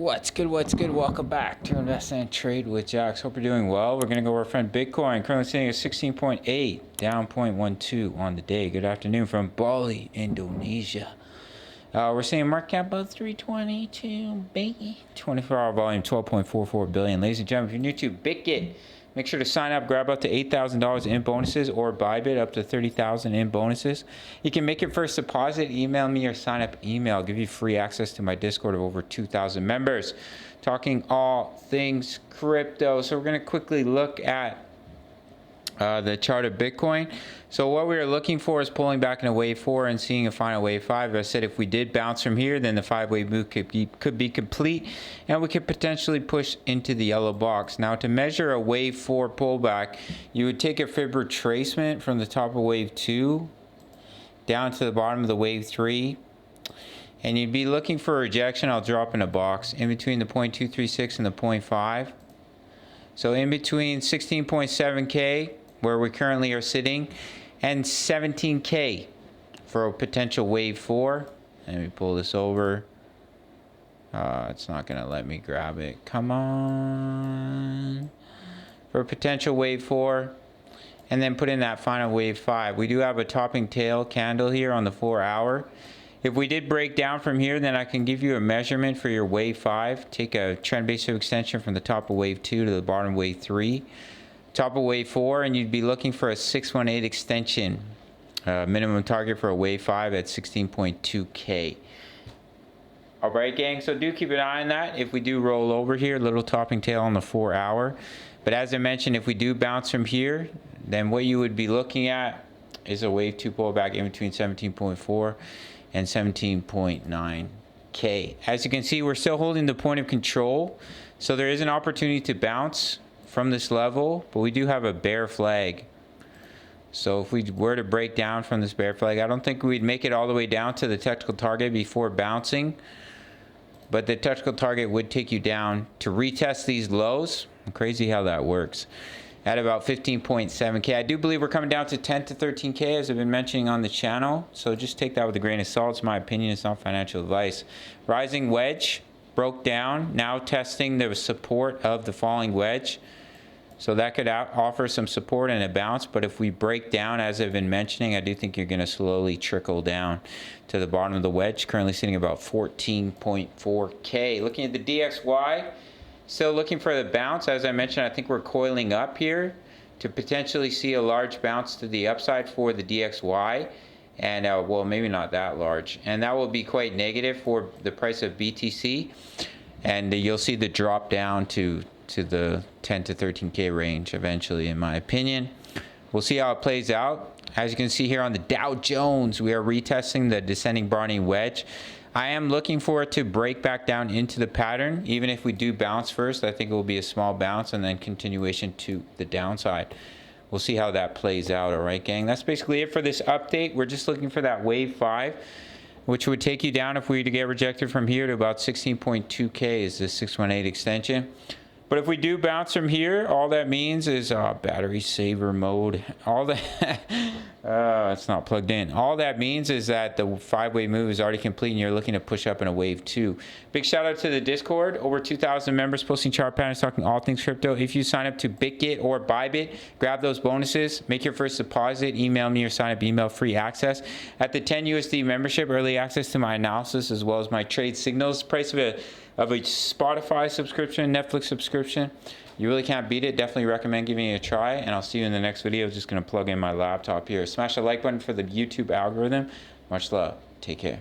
What's good? Welcome back to Invest and Trade with Jax. Hope you're doing well. We're going to go over our friend Bitcoin, currently sitting at 16.8, down 0.12 on the day. Good afternoon from Bali, Indonesia. We're seeing market cap of 322 billion, 24-hour volume 12.44 billion. Ladies and gentlemen, if you're new to BitGet, make sure to sign up, grab up to $8,000 in bonuses, or Bybit up to $30,000 in bonuses. You can make your first deposit, email me your sign up email. I'll give you free access to my Discord of over 2,000 members, talking all things crypto. So we're going to quickly look at the chart of Bitcoin. So what we are looking for is pulling back in a wave 4 and seeing a final wave 5. As I said, if we did bounce from here, then the 5-wave move could be complete, and we could potentially push into the yellow box. Now, to measure a wave 4 pullback, you would take a fib retracement from the top of wave 2 down to the bottom of the wave 3, and you'd be looking for a rejection. I'll drop in a box in between the 0.236 and the 0.5. So in between 16.7K, where we currently are sitting, and 17K for a potential wave 4. Let me pull this over. It's not going to let me grab it. Come on. For a potential wave 4. And then put in that final wave 5. We do have a topping tail candle here on the 4-hour. If we did break down from here, then I can give you a measurement for your wave 5. Take a trend-based extension from the top of wave 2 to the bottom of wave 3. Top of wave 4, and you'd be looking for a 618 extension. Minimum target for a wave 5 at 16.2K. Alright, gang, so do keep an eye on that. If we do roll over here, little topping tail on the 4-hour. But as I mentioned, if we do bounce from here, then what you would be looking at is a wave 2 pullback in between 17.4 and 17.9K. As you can see, we're still holding the point of control, so there is an opportunity to bounce from this level, but we do have a bear flag. So if we were to break down from this bear flag, I don't think we'd make it all the way down to the technical target before bouncing, but the technical target would take you down to retest these lows. Crazy how that works. At about 15.7K. I do believe we're coming down to 10 to 13K, as I've been mentioning on the channel, so just take that with a grain of salt. It's my opinion, it's not financial advice. Rising wedge broke down, now testing the support of the falling wedge. So that could offer some support and a bounce, but if we break down, as I've been mentioning, I do think you're going to slowly trickle down to the bottom of the wedge, currently sitting about 14.4K. Looking at the DXY, still looking for the bounce. As I mentioned, I think we're coiling up here to potentially see a large bounce to the upside for the DXY. And well, maybe not that large. And that will be quite negative for the price of BTC. And you'll see the drop down to the 10 to 13K range eventually, in my opinion. We'll see how it plays out. As you can see here on the Dow Jones, we are retesting the descending Barney wedge. I am looking for it to break back down into the pattern. Even if we do bounce first, I think it will be a small bounce and then continuation to the downside. We'll see how that plays out. All right, gang, that's basically it for this update. We're just looking for that wave 5, which would take you down, if we were to get rejected from here, to about 16.2K is the 618 extension. But if we do bounce from here, all that means is battery saver mode. All that it's not plugged in. All that means is that the 5-wave move is already complete and you're looking to push up in a wave 2. Big shout out to the Discord. Over 2,000 members posting chart patterns, talking all things crypto. If you sign up to BitGet or Bybit, grab those bonuses. Make your first deposit. Email me your sign up email, free access. At the 10 USD membership, early access to my analysis as well as my trade signals. Price of a Spotify subscription, Netflix subscription. You really can't beat it. Definitely recommend giving it a try, and I'll see you in the next video. Just going to plug in my laptop here. Smash the like button for the YouTube algorithm. Much love. Take care.